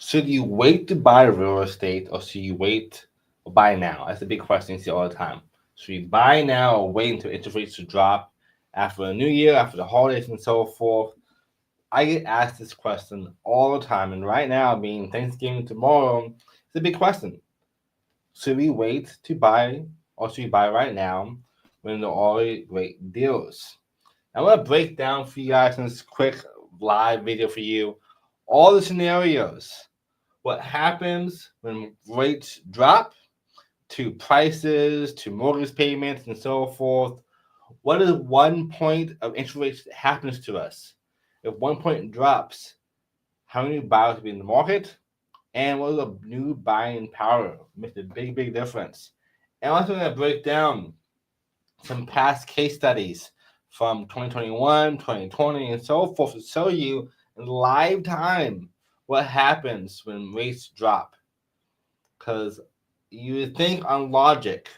Should you wait to buy real estate or should you wait or buy now? That's a big question you see all the time. Should you buy now or wait until interest rates to drop after the new year, after the holidays, and so forth? I get asked this question all the time, and right now, being Thanksgiving tomorrow, it's a big question. Should we wait to buy or should we buy right now when the already great deals? I'm gonna break down for you guys in this quick live video for you all the scenarios. What happens when rates drop to prices, to mortgage payments, and so forth. What is 1 point of interest rates happens to us? If 1 point drops, how many buyers will be in the market? And what is the new buying power? Makes a big, big difference. And I'm also going to break down some past case studies from 2021, 2020, and so forth to show you in live time what happens when rates drop. Because you would think on logic,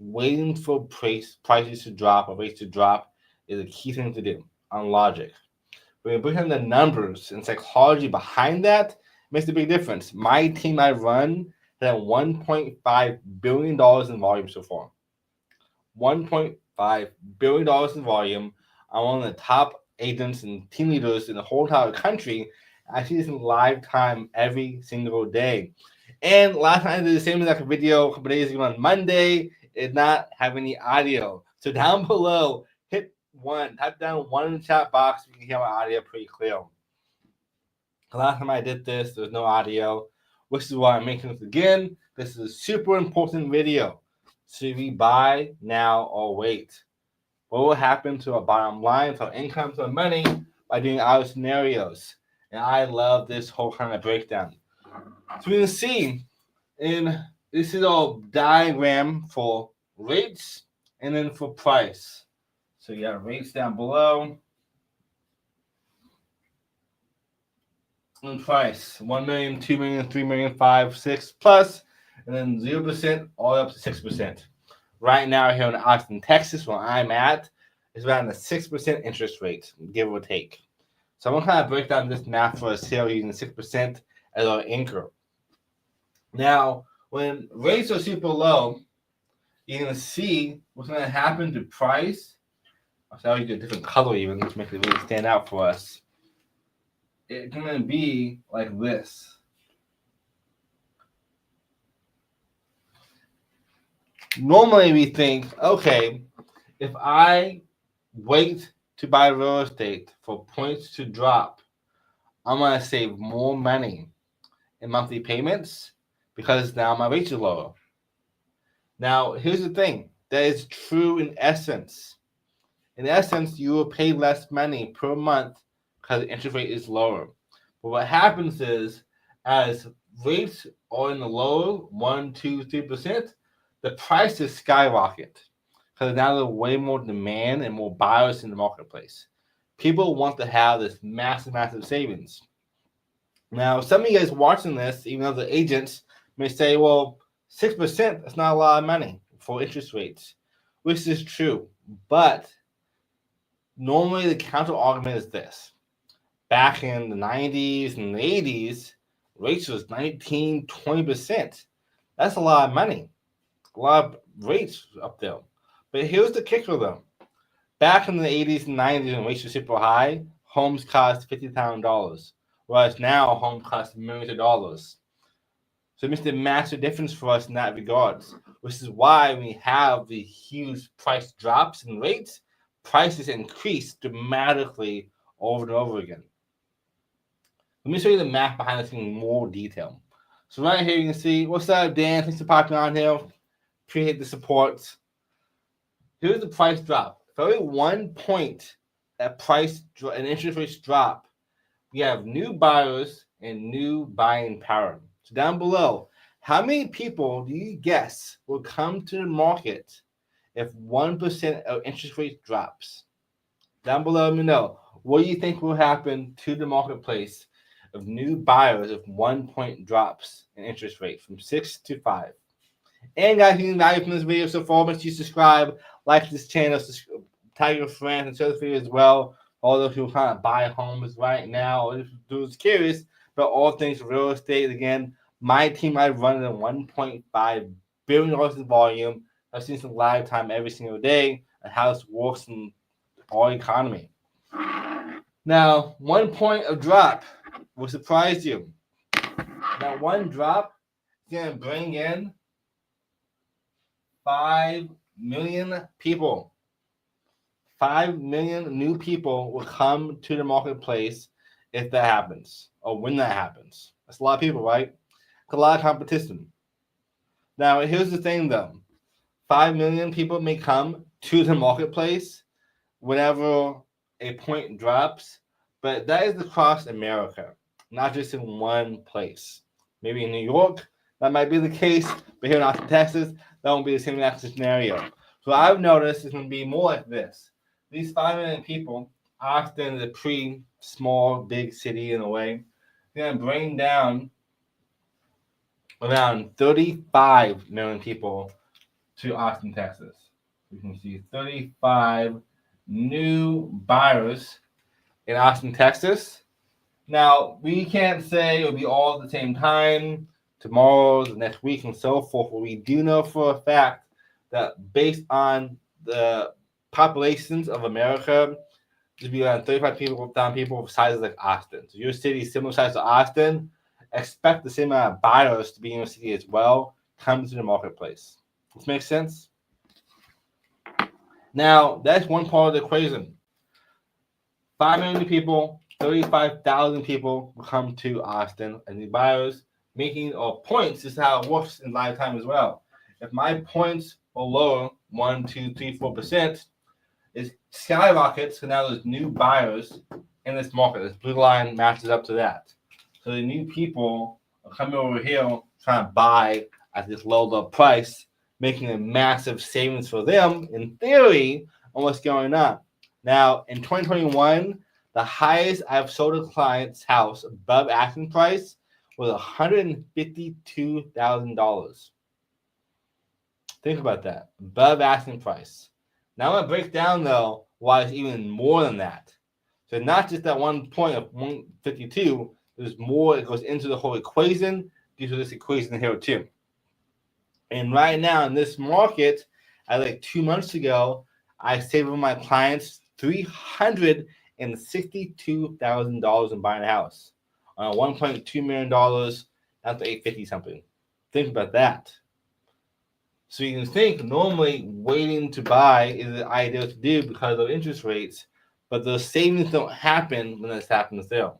waiting for prices to drop or rates to drop is a key thing to do on logic. When you bring in the numbers and psychology behind that, it makes a big difference. My team I run had $1.5 billion in volume so far. $1.5 billion in volume. I'm one of the top agents and team leaders in the whole entire country. I see this in live time every single day. And last time I did the same exact video a couple days ago on Monday. It did not have any audio. So down below, hit one, type down one in the chat box. You can hear my audio pretty clear. The last time I did this, there was no audio, which is why I'm making this again. This is a super important video. Should we buy now or wait? What will happen to our bottom line, to our income, to our money by doing our scenarios? And I love this whole kind of breakdown. So we can see in this is a diagram for rates and then for price. So you got rates down below. And price 1 million, 2 million, 3 million, 5, 6 plus, and then 0% all up to 6%. Right now, here in Austin, Texas, where I'm at, is around a 6% interest rate, give or take. So I'm gonna kind of break down this math for us here using 6% as our anchor. Now, when rates are super low, you're gonna see what's gonna happen to price. I'll show you a different color even to make it really stand out for us. It's gonna be like this. Normally we think, okay, if I wait to buy real estate for points to drop, I'm gonna save more money in monthly payments because now my rates are lower. Now, here's the thing that is true in essence. In essence, you will pay less money per month because the interest rate is lower. But what happens is, as rates are in the lower 1, 2, 3%, the prices skyrocket because now there's way more demand and more buyers in the marketplace. People want to have this massive, massive savings. Now, some of you guys watching this, even though the agents may say, well, 6%, that's not a lot of money for interest rates, which is true. But normally the counter argument is this. Back in the 90s and the 80s, rates was 19, 20%. That's a lot of money. A lot of rates up there. But here's the kicker though. Back in the 80s and 90s when rates were super high, homes cost $50,000. Whereas now homes cost millions of dollars. So it makes a massive difference for us in that regards, which is why we have the huge price drops in rates, prices increase dramatically over and over again. Let me show you the math behind this in more detail. So right here you can see, what's up, Dan? Thanks for popping on here. Appreciate the support. Here's the price drop. For every 1 point that price and interest rates drop, we have new buyers and new buying power. So down below, how many people do you guess will come to the market if 1% of interest rate drops? Down below, let me know. What do you think will happen to the marketplace of new buyers if 1 point drops in interest rate from 6 to 5? And guys, if you value from this video so far, make sure you subscribe, like this channel, tag your friends, and share this video as well. All those who are trying to buy homes right now, or if you're curious about all things real estate. Again, my team, I run at $1.5 billion in volume. I've seen some live time every single day and how this works in our economy. Now, one point of drop will surprise you. That one drop is going to bring in 5 million people. 5 million new people will come to the marketplace if that happens or when that happens. That's a lot of people, right? A lot of competition. Now, here's the thing though 5 million people may come to the marketplace whenever a point drops, but that is across America, not just in one place. Maybe in New York, that might be the case, but here in Austin, Texas, that won't be the same exact scenario. So I've noticed it's going to be more like this. These 5 million people, Austin is a pretty small, big city in a way, they're going to bring down around 35 million people to Austin, Texas. You can see 35 new buyers in Austin, Texas. Now, we can't say it'll be all at the same time, tomorrow, the next week, and so forth, but we do know for a fact that based on the populations of America, there'll be around 35 people of sizes like Austin. So your city is similar size to Austin, expect the same amount of buyers to be in your city as well, come to the marketplace. This makes sense? Now, that's one part of the equation. 5 million people, 35,000 people will come to Austin and the buyers making points. This is how it works in live time as well. If my points are lower, 1, 2, 3, 4%, it skyrockets. So now there's new buyers in this market. This blue line matches up to that. So the new people are coming over here trying to buy at this low price, making a massive savings for them, in theory, on what's going on. Now, in 2021, the highest I've sold a client's house above asking price was $152,000. Think about that. Above asking price. Now I'm going to break down, though, why it's even more than that. So not just that one point of 152, there's more that goes into the whole equation due to this equation here, too. And right now in this market, like 2 months ago, I saved my clients $362,000 in buying a house on a $1.2 million down to 850 something. Think about that. So you can think normally waiting to buy is the ideal to do because of interest rates, but the savings don't happen when this happens there.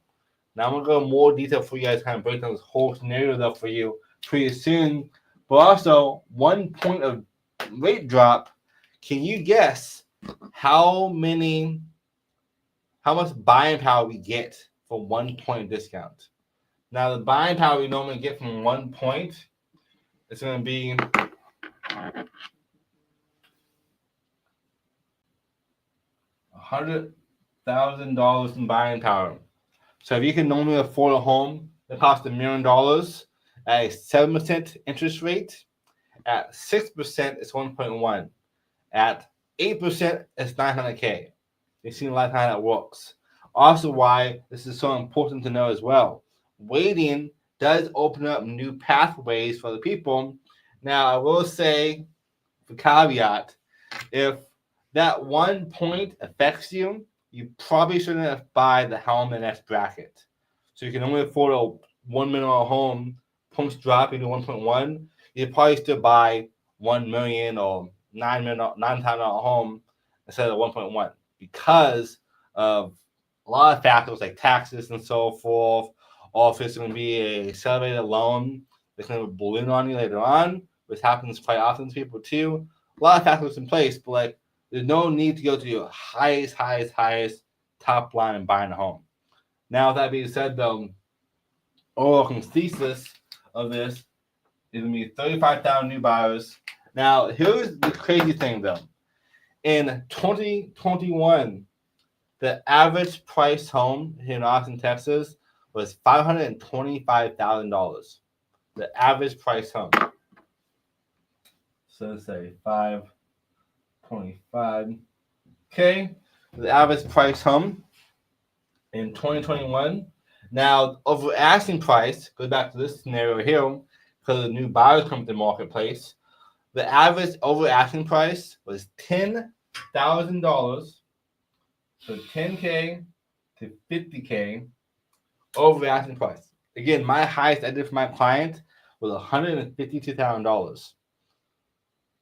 Now I'm gonna go in more detail for you guys, kind of break down this whole scenario though for you pretty soon. But also 1 point of rate drop. Can you guess how much buying power we get for 1 point discount? Now, the buying power we normally get from 1 point is going to be $100,000 in buying power. So if you can normally afford a home that costs $1 million at a 7% interest rate, at 6% it's 1.1. At 8% it's 900K. You've seen a lot of time that works. Also, why this is so important to know as well. Waiting does open up new pathways for the people. Now, I will say, for caveat, if that 1 point affects you, you probably shouldn't buy the home in the next bracket. So you can only afford a $1 million home, points dropping to 1.1. You probably still buy 1 million or $9,000 home instead of 1.1 because of a lot of factors like taxes and so forth. Or if it's going to be a accelerated loan that's going to balloon on you later on, which happens quite often to people too. A lot of factors in place, but like there's no need to go to your highest top line and buying a home. Now, with that being said, though, overall thesis of this is going to be 35,000 new buyers. Now, here's the crazy thing, though. In 2021, the average price home here in Austin, Texas, was $525,000. The average price home. So let's say 525. Okay, the average price home in 2021. Now, over asking price, goes back to this scenario here, because the new buyers come to the marketplace. The average over asking price was $10,000, so 10K to 50K over asking price. Again, my highest I did for my client was $152,000.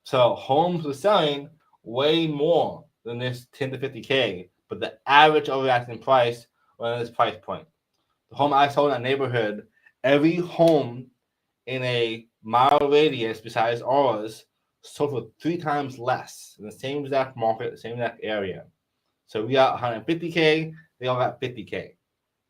So homes were selling way more than this 10 to 50K, but the average over asking price was this price point. The home I sold in that neighborhood, every home in a mile radius besides ours sold for 3 times less in the same exact market, the same exact area. So we got 150K, they all got 50K.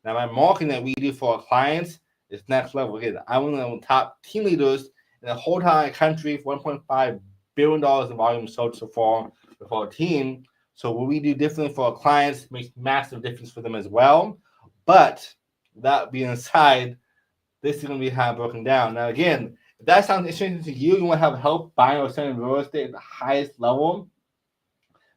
Now my marketing that we do for our clients is next level. Again, I'm one of the top team leaders in the whole entire country for $1.5 billion in volume sold so far with our team. So what we do differently for our clients makes massive difference for them as well. But that being aside, this is going to be how broken down. Now, again, if that sounds interesting to you, you want to have help buying or selling real estate at the highest level,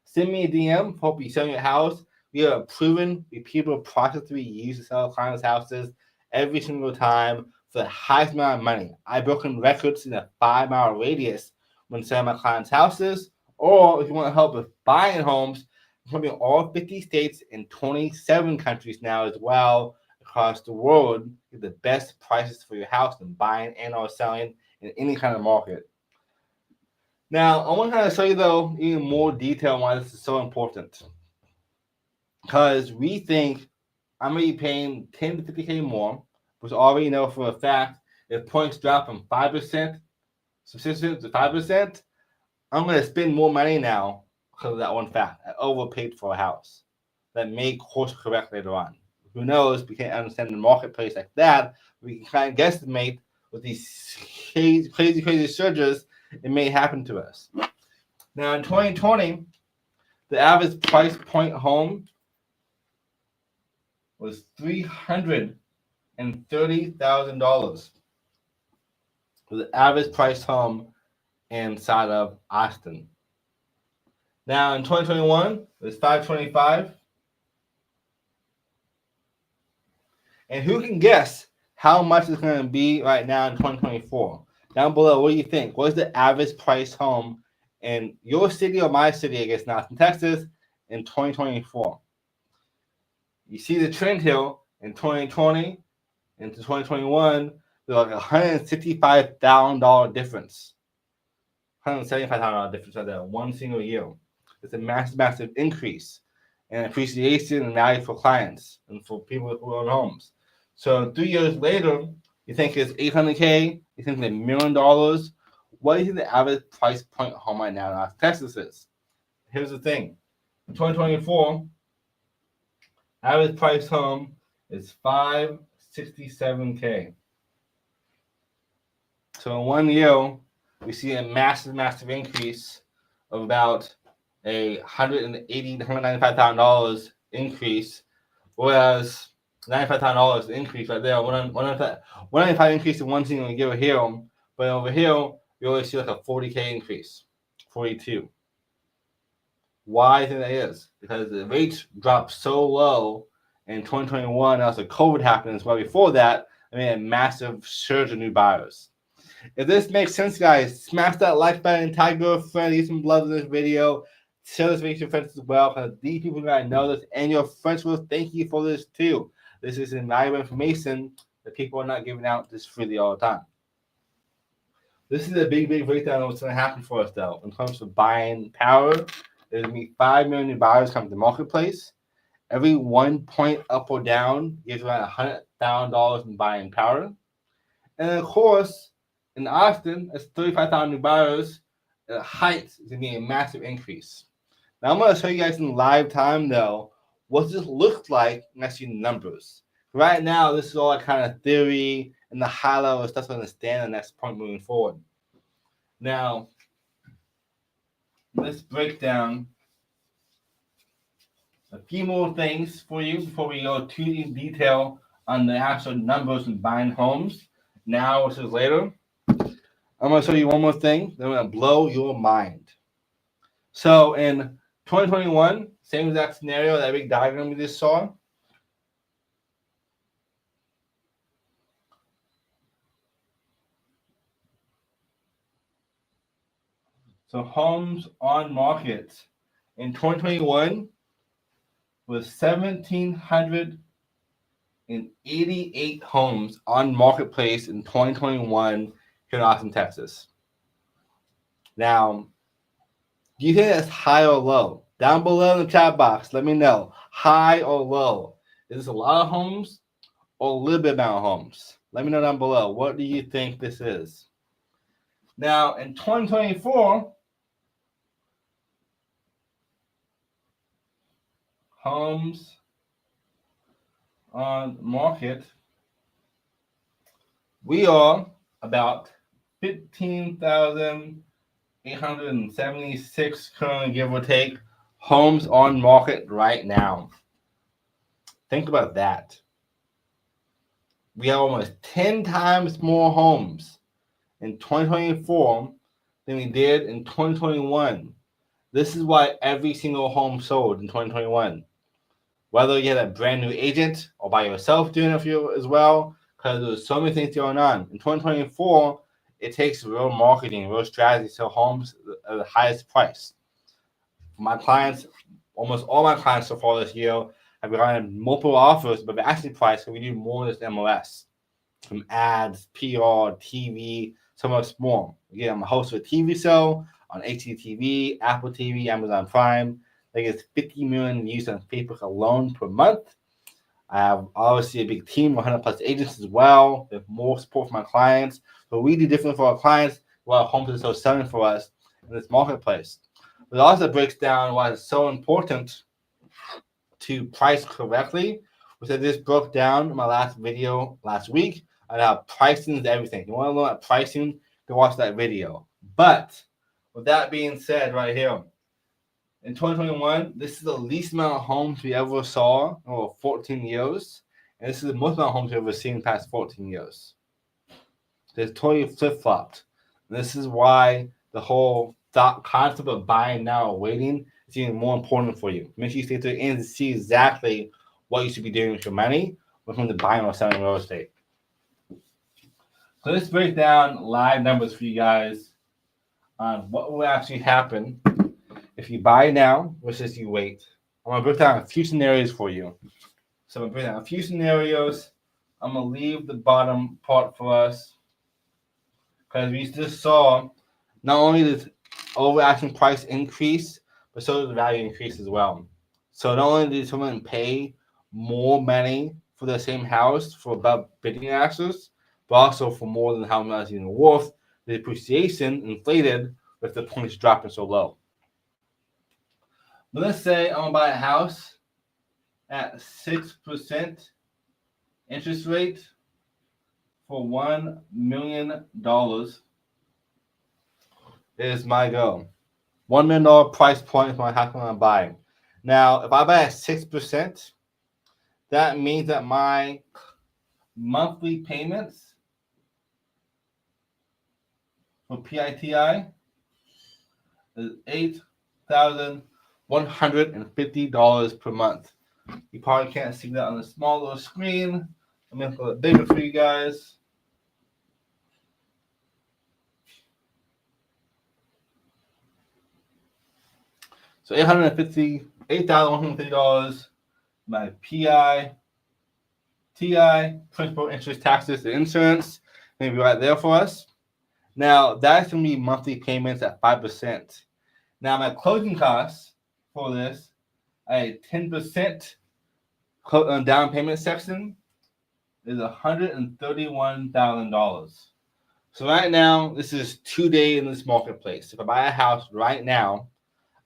send me a DM. Hope you selling your house. We have a proven, repeatable process we use to sell clients' houses every single time for the highest amount of money. I've broken records in a 5-mile radius when selling my clients' houses. Or if you want to help with buying homes, I'm in all 50 states and 27 countries now as well across the world. Get the best prices for your house and buying and or selling in any kind of market. Now, I want to kind of show you, though, even more detail why this is so important. Because we think I'm going to be paying 10 to 50K more, which I already know for a fact if points drop from 5% subsistence to 5%, I'm going to spend more money now because of that one fact. I overpaid for a house that may course correct later on. Who knows? We can't understand the marketplace like that. We can kind of guesstimate with these crazy surges it may happen to us. Now, in 2020, the average price point home was $330,000 for the average price home inside of Austin. Now, in 2021, it was $525,000. And who can guess how much it's going to be right now in 2024? Down below, what do you think? What is the average price home in your city or my city, I guess, not in Texas, in 2024? You see the trend here in 2020 into 2021, there's like $165,000 difference. $175,000 difference right there, one single year. It's a massive increase in appreciation and value for clients and for people who own homes. So 3 years later, you think it's $800K, you think it's $1 million. What do you think the average price point home right now in Austin, Texas is? Here's the thing. In 2024, average price home is $567K. So in 1 year, we see a massive increase of about $180,000 to $195,000 increase, whereas $95,000 increase right there, 195 increase in one single year here, but over here you always see like a 40K increase, 42. Why I think that is? Because the rates dropped so low in 2021, also COVID happened as well before that, I mean a massive surge of new buyers. If this makes sense, guys, smash that like button, tag your friend, leave some love in this video, share this video to your friends as well, because these people gotta know this, and your friends will thank you for this too. This is invaluable information that people are not giving out this freely all the time. This is a big breakdown of what's going to happen for us, though, in terms of buying power. There's going to be 5 million new buyers coming to the marketplace. Every 1 point up or down gives around $100,000 in buying power. And of course, in Austin, it's 35,000 new buyers. At Heights is going to be a massive increase. Now, I'm going to show you guys in live time, though, what this looks like when I see numbers. Right now, this is all kind of theory and the high level stuff to understand the next point moving forward. Now, let's break down a few more things for you before we go too in detail on the actual numbers and buying homes now versus later. I'm going to show you one more thing that's going to blow your mind. So in 2021, same exact scenario, that big diagram we just saw. So homes on market in 2021 was 1,788 homes on marketplace in 2021 here in Austin, Texas. Now, do you think that's high or low? Down below in the chat box, let me know. High or low? Is this a lot of homes or a little bit amount of homes? Let me know down below. What do you think this is? Now, in 2024, homes on market, we are about 15,876 currently, give or take, homes on market right now. Think about that. We have almost 10 times more homes in 2024 than we did in 2021. This is why every single home sold in 2021. Whether you had a brand new agent or by yourself doing it for you as well, because there's so many things going on. In 2024, it takes real marketing, real strategy to sell homes at the highest price. My clients, almost all my clients so far this year, have gotten multiple offers, but the asking price, we do more than MLS. From ads, PR, TV, so much more. Again, I'm a host of a TV show on HGTV, Apple TV, Amazon Prime. I think it's 50 million views on Facebook alone per month. I have obviously a big team, 100 plus agents as well. With more support for my clients. But we do different for our clients while homes are so selling for us in this marketplace. But it also breaks down why it's so important to price correctly, which I just broke down in my last video last week on how pricing is everything. If you want to learn about pricing, go watch that video. But with that being said, right here, in 2021, this is the least amount of homes we ever saw in over 14 years. And this is the most amount of homes we've ever seen in the past 14 years. It's totally flip-flopped. And this is why the whole concept of buying now or waiting is even more important for you. Make sure you stay to the end to see exactly what you should be doing with your money when it comes to buying or selling real estate. So let's break down live numbers for you guys on what will actually happen if you buy now versus you wait. I'm going to break down a few scenarios for you. So I'm going to break down a few scenarios. I'm going to leave the bottom part for us because we just saw not only does over asking price increase, but so does the value increase as well. So not only did someone pay more money for the same house for above bidding access, but also for more than how much it's even worth, the depreciation inflated with the points dropping so low. But let's say I'm gonna buy a house at 6% interest rate for $1 million is my goal. $1 million price point is my house I'm gonna buy. Now, if I buy at 6%, that means that my monthly payments for PITI is $8,150 per month. You probably can't see that on the small little screen. I'm gonna put it bigger for you guys. So $8,150 my PI, TI, principal, interest, taxes, and insurance. Maybe right there for us. Now, that's going to be monthly payments at 5%. Now, my closing costs for this, a 10% down payment section is $131,000. So right now, this is 2 days in this marketplace. If I buy a house right now,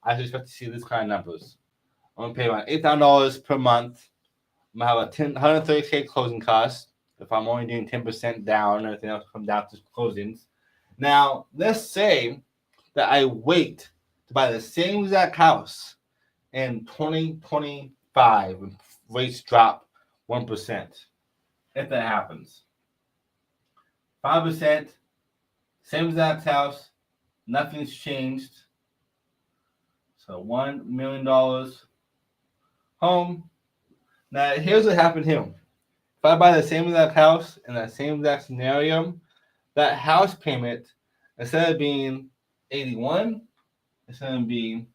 I should expect to see this kind of numbers. I'm going to pay about $8,000 per month. I'm going to have a $130K closing cost if I'm only doing 10% down and everything else comes down to closings. Now, let's say that I wait to buy the same exact house in 2025 when rates drop 1%. If that happens. 5%, same exact house, nothing's changed. So $1 million home. Now, here's what happened here. If I buy the same exact house in that same exact scenario, that house payment, instead of being $81, it's going to be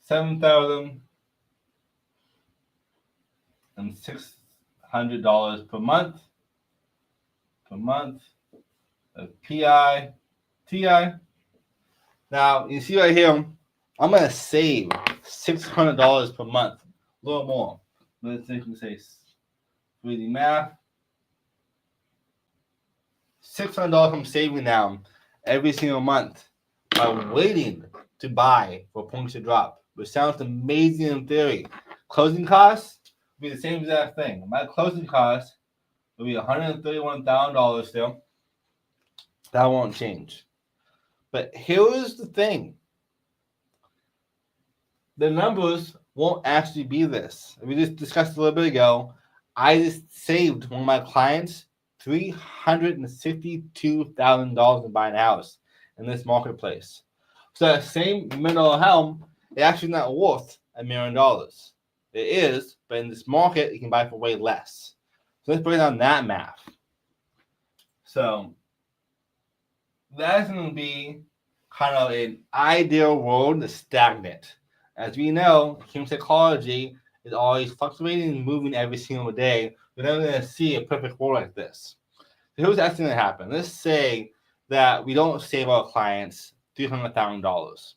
$7,600 per month. PI, TI. Now you see right here, I'm gonna save $600 per month, a little more. Let's say 3D math. $600 I'm saving now every single month by waiting to buy for points to drop, which sounds amazing in theory. Closing costs will be the same exact thing. My closing cost will be $131,000 still. That won't change. But here's the thing. The numbers won't actually be this. We just discussed a little bit ago. I just saved one of my clients $362,000 in buying a house in this marketplace. So that same middle helm, it's actually not worth $1 million. It is, but in this market, you can buy for way less. So let's break down that math. So that's going to be kind of an ideal world, stagnant. As we know, human psychology is always fluctuating and moving every single day. We're never going to see a perfect world like this. So here's what's going to happen. Let's say that we don't save our clients $300,000.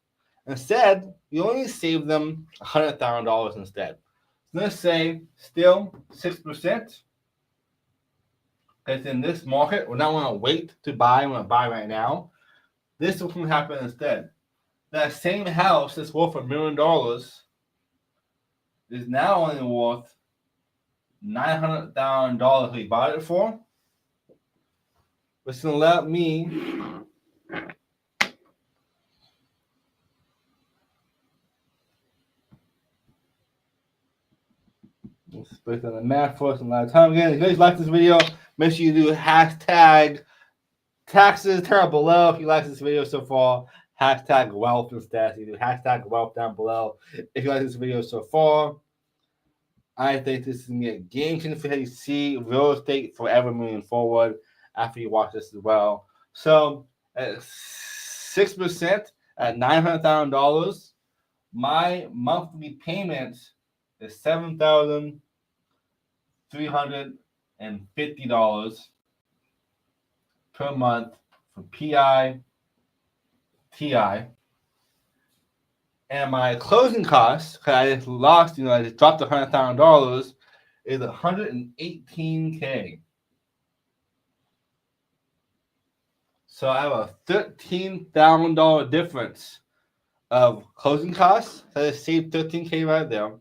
Instead, we only save them $100,000 instead. So let's say still 6%. Because in this market, we're not going to wait to buy. We're going to buy right now. This is what's going to happen instead. That same house that's worth $1 million is now only worth $900,000 we bought it for. Which is going to let me let's break down the math for us in a lot of time. Again, if you guys like this video, make sure you do hashtag taxes. Turn below if you like this video so far. Hashtag wealth instead. You do hashtag wealth down below. If you like this video so far, I think this is going to be a game changer for how you see real estate forever moving forward after you watch this as well. So at 6% at $900,000, my monthly payment is $7,350 per month for PI, TI, and my closing costs, because I just lost, I just dropped $100,000, is $118K. So I have a $13,000 difference of closing costs. So I saved $13K right there,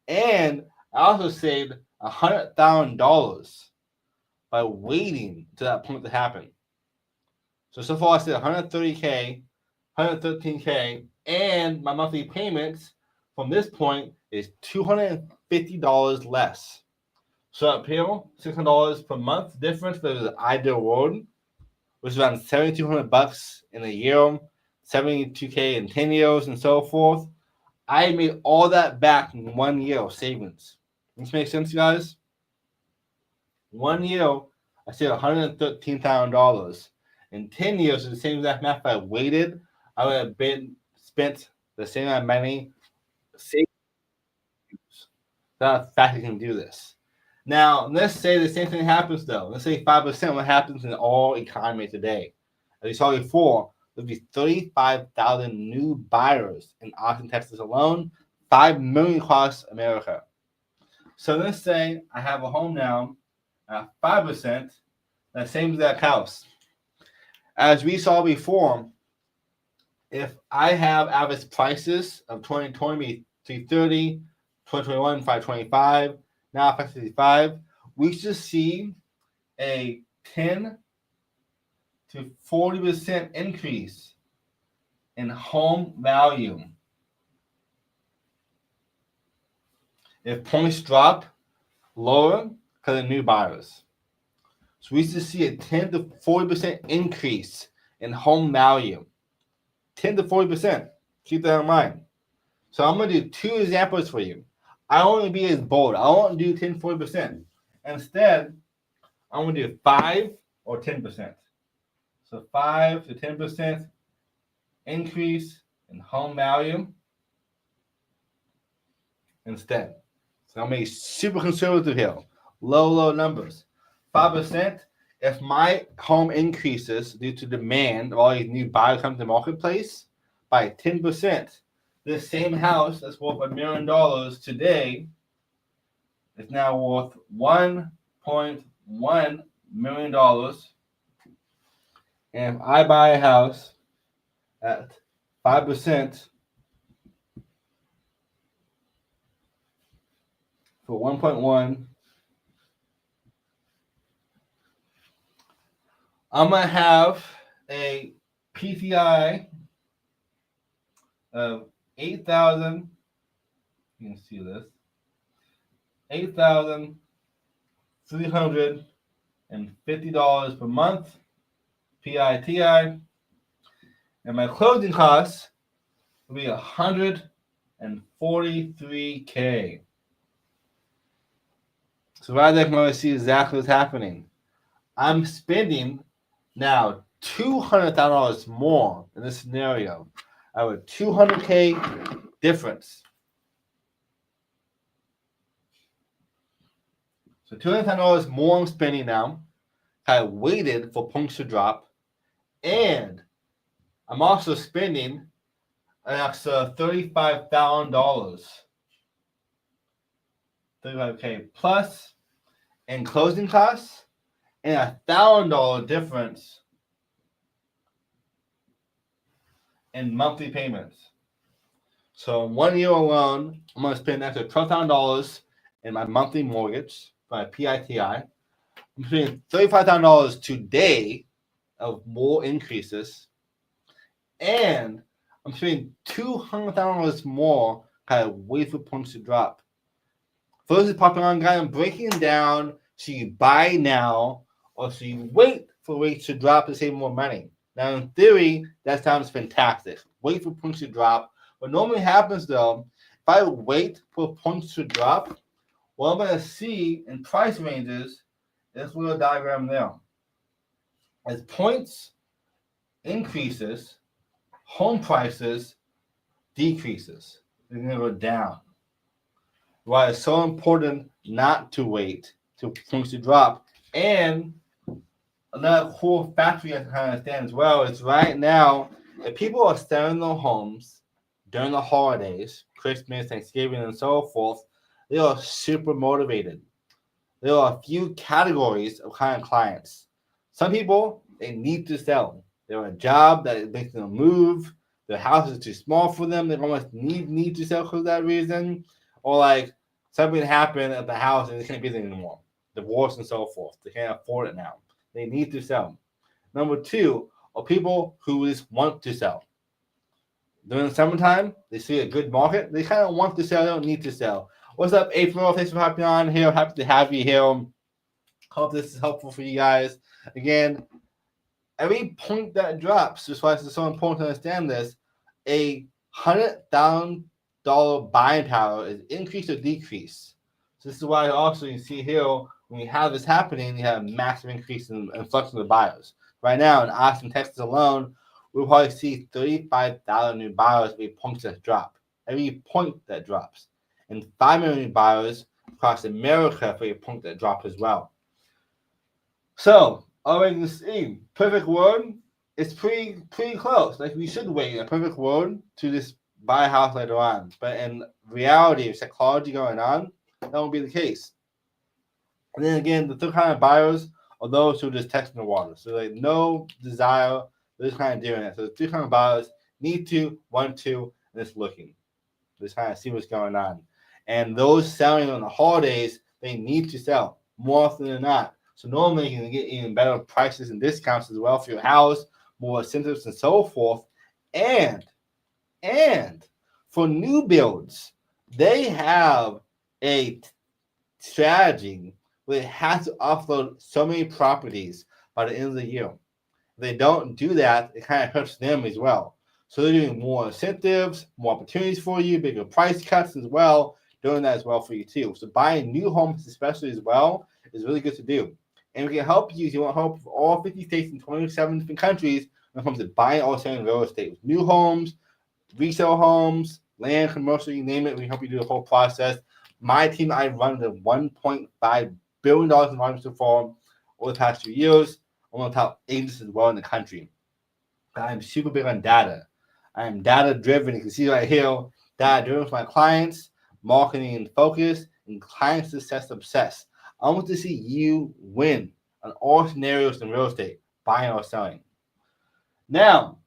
and I also saved $100,000 by waiting to that point to happen. So far I saved $130K, $113K, and my monthly payments from this point is $250 less. So up here, $600 per month difference for the ideal world, which is around $7,200 in a year, $72K in 10 years, and so forth. I made all that back in 1 year of savings. This makes sense, guys? 1 year, I saved $113,000. In 10 years, with the same exact math, if I waited, I would have spent the same amount of money saving. That's a fact you can do this. Now, let's say the same thing happens, though. Let's say 5%. What happens in all economy today? As we saw before, there'll be 35,000 new buyers in Austin, Texas alone. 5 million across America. So let's say I have a home now at 5%, that same exact house. As we saw before, if I have average prices of 2020 330, 2021 525, now 565, we should see a 10 to 40% increase in home value. If points drop lower because of new buyers. So we should see a 10 to 40% increase in home value. 10 to 40%. Keep that in mind. So I'm going to do 2 examples for you. I don't want to be as bold. I won't do 10 to 40%. Instead, I'm going to do 5 or 10%. So 5 to 10% increase in home value instead. So I'm being super conservative here. Low numbers. 5%. If my home increases due to demand of all these new buyers coming to the marketplace by 10%, this same house that's worth $1 million today is now worth $1.1 million. And if I buy a house at 5% for 1.1, I'm gonna have a PTI of 8,000. You can see this. $8,350 per month, PITI, and my closing costs will be $143K. So right there, you can see exactly what's happening. I'm spending now $200,000 more in this scenario. I have a $200K difference. So $210 more I'm spending now. I waited for points to drop, and I'm also spending an extra $35,000, $35K plus in closing costs, and $1,000 difference in monthly payments. So in 1 year alone, I'm going to spend an extra $12,000 in my monthly mortgage, my PITI. I'm spending $35,000 today of more increases, and I'm spending $200,000 more kind of wait for points to drop. For those popular on guy, I'm breaking down so you buy now or so you wait for rates to drop to save more money. Now, in theory, that sounds fantastic. Wait for points to drop. What normally happens though, if I wait for points to drop, what I'm going to see in price ranges is this little diagram there. As points increases, home prices decreases. They're going to go down. Why it's so important not to wait to points to drop. And another cool factor you have to understand as well is right now, if people are selling their homes during the holidays, Christmas, Thanksgiving, and so forth, they are super motivated. There are a few categories of kind of clients. Some people, they need to sell. They're on a job that makes them move. Their house is too small for them. They almost need to sell for that reason. Or like something happened at the house and they can't be there anymore. Divorce and so forth. They can't afford it now. They need to sell. Number two are people who just want to sell. During the summertime, they see a good market. They kind of want to sell. They don't need to sell. What's up, April? Thanks for hopping on here. Happy to have you here. Hope this is helpful for you guys. Again, every point that drops, that's why it's so important to understand this, a $100,000 buying power is increase or decrease. So this is why also you see here, when we have this happening, you have a massive increase in influx of the buyers. Right now in Austin, Texas alone, we'll probably see 35,000 new buyers every point that drop. Every point that drops. And 5 million buyers across America for a point that dropped as well. So, already you see, perfect world, it's pretty close. Like we should wait a perfect world to just buy a house later on. But in reality, with psychology going on, that won't be the case. And then again, the third kind of buyers are those who are just testing the water. So like no desire, they're just kind of doing it. So the three kind of buyers need to, want to, and just looking. Just kind of see what's going on. And those selling on the holidays, they need to sell more often than not. So normally you can get even better prices and discounts as well for your house, more incentives and so forth. And for new builds, they have a strategy where it has to offload so many properties by the end of the year. If they don't do that, it kind of hurts them as well. So they're doing more incentives, more opportunities for you, bigger price cuts as well, doing that as well for you too. So buying new homes especially as well is really good to do. And we can help you if you want help for all 50 states and 27 different countries when it comes to buying or selling real estate. With new homes, resale homes, land, commercial, you name it. We help you do the whole process. My team, I run the $1.5 billion in volume so far over the past 2 years. I'm one of the top agents as well in the country. I'm super big on data. I'm data driven. You can see right here, data driven for my clients, marketing and focus, and client success obsessed. I want to see you win on all scenarios in real estate, buying or selling. Now,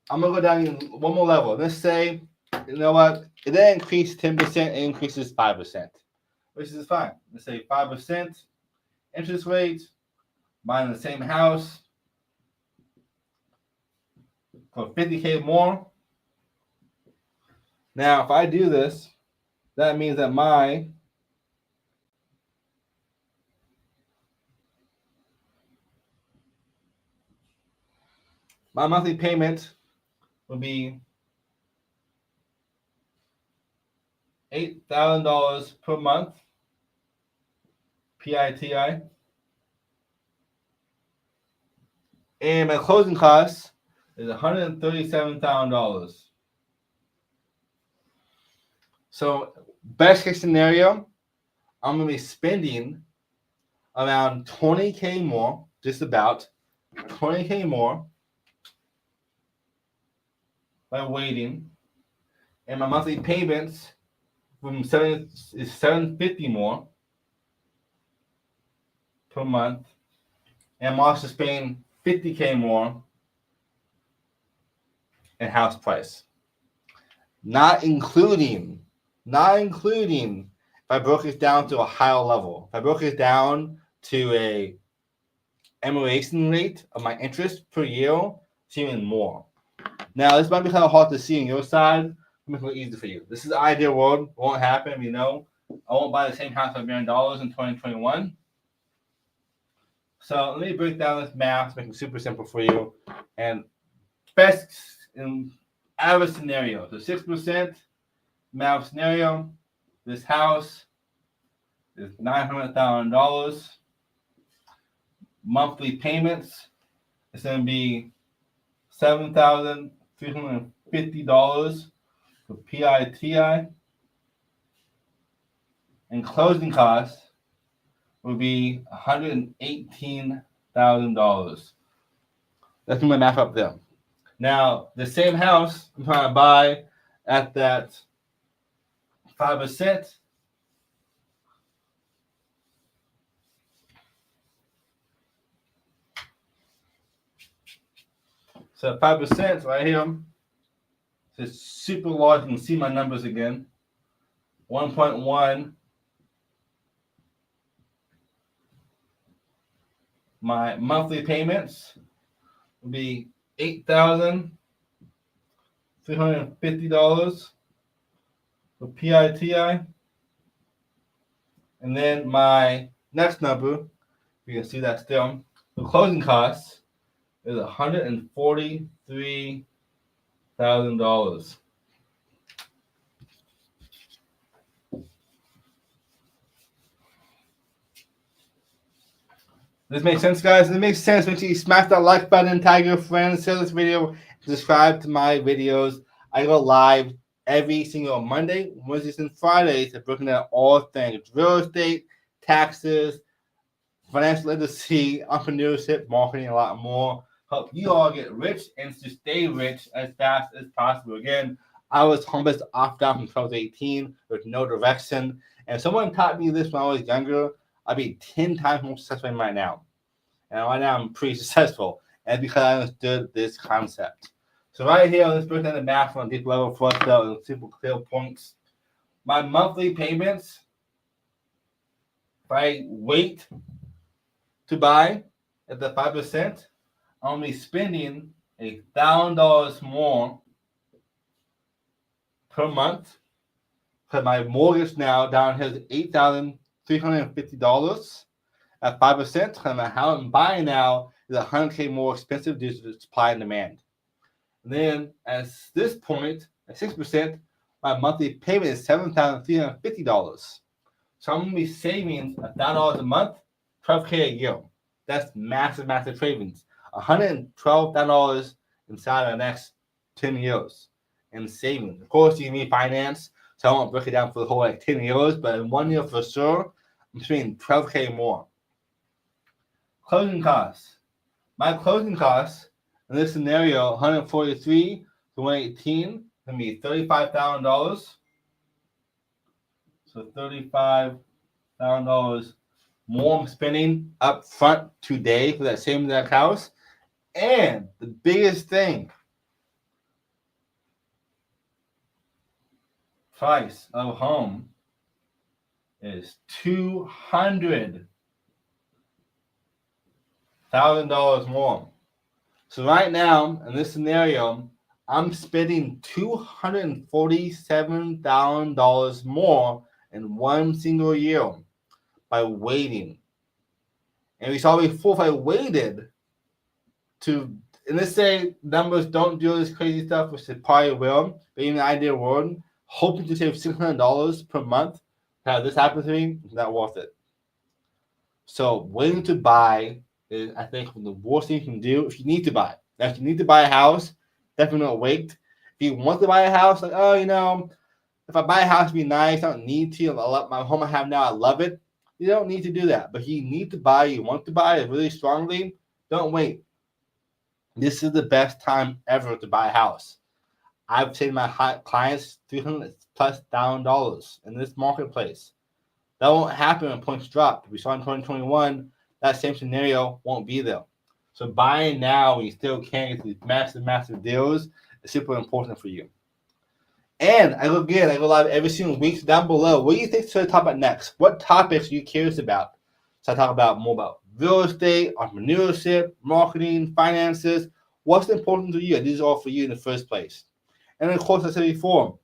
I'm gonna go down one more level. Let's say, you know what? It didn't increase 10%, it increases 5%, which is fine. Let's say 5% interest rate, buying the same house for $50K more. Now, if I do this, that means that my monthly payment will be $8,000 per month, PITI, and my closing costs is $137,000. So, best case scenario, I'm gonna be spending around $20K more, just about $20K more by waiting, and my monthly payments from is $750 more per month, and I'm also paying $50K more in house price. Not including if I broke it down to a higher level. If I broke it down to a amortization rate of my interest per year, it's even more. Now, this might be kind of hard to see on your side. Let me make it easy for you. This is the ideal world. It won't happen, you know. I won't buy the same house for $1 million in 2021. So let me break down this math, make it super simple for you. And best in average scenario, so 6% math scenario, this house is $900,000. Monthly payments is going to be $7,350 for PITI, and closing costs will be $118,000. Let's do my math up there. Now, the same house I'm trying to buy at that 5%. So 5% right here. It's super large. You can see my numbers again. 1.1. My monthly payments will be $8,350 for PITI. And then my next number, you can see that still. The closing costs is $143,000. This makes sense, guys? This makes sense. Make sure you smash that like button, tag your friends, share this video, subscribe to my videos. I go live every single Monday, Wednesdays, and Fridays to breaking down all things real estate, taxes, financial literacy, entrepreneurship, marketing, a lot more. Help you all get rich and to stay rich as fast as possible. Again, I was homeless off down from 12 to 18 with no direction. And someone taught me this when I was younger. I'd be 10 times more successful than right now. And right now I'm pretty successful. And because I understood this concept. So right here, let's break down the math on a deep level for us though, simple clear points. My monthly payments, if I wait to buy at the 5%, I'm only spending $1,000 more per month. Because my mortgage now down here is $8,350 at 5%. And the house I'm buying now is $100K more expensive due to the supply and demand. And then at this point, at 6%, my monthly payment is $7,350. So I'm going to be saving $1,000 a month, $12K a year. That's massive, massive savings. $112,000 inside of the next 10 years. and saving. Of course, you can refinance, so I won't break it down for the whole 10 years, but in 1 year for sure, I'm spending $12K more. Closing costs. My closing costs in this scenario, 143 to 118, gonna be $35,000. So $35,000 more I'm spending up front today for that same exact house. And the biggest thing, price of home is $200,000 more. So right now, in this scenario, I'm spending $247,000 more in one single year by waiting. And we saw before, if I waited to, and let's say numbers don't do this crazy stuff, which they probably will, but even in the ideal world, hoping to save $600 per month, have this happen to me, is not worth it. So waiting to buy is, I think, the worst thing you can do if you need to buy. Now, if you need to buy a house, definitely don't wait. If you want to buy a house, like, oh, if I buy a house, it'd be nice. I don't need to. I love my home I have now. I love it. You don't need to do that. But if you need to buy, you want to buy it really strongly, don't wait. This is the best time ever to buy a house. I've seen my clients $300,000+ in this marketplace. That won't happen when points drop. We saw in 2021, that same scenario won't be there. So buying now when you still can get these massive, massive deals is super important for you. And I go live every single week. So down below, what do you think should I talk about next? What topics are you curious about? So I talk about more about real estate, entrepreneurship, marketing, finances. What's important to you? These are all for you in the first place. And of course, I said before,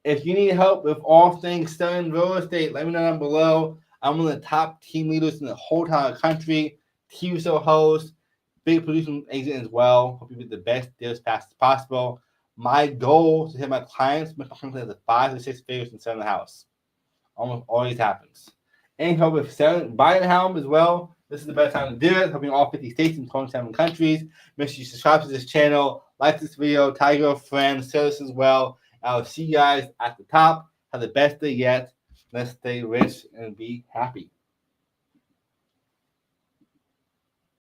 if you need help with all things selling real estate, let me know down below. I'm one of the top team leaders in the whole entire country, TV show host, big producing agent as well. Hope you get the best deals as fast as possible. My goal is to hit my clients make $5 to 6 figures and selling the house. Almost always happens. And help with buying a home as well. This is the best time to do it. Helping all 50 states and 27 countries. Make sure you subscribe to this channel, like this video, tag your friends, share this as well. I'll see you guys at the top. Have the best day yet. Let's stay rich and be happy.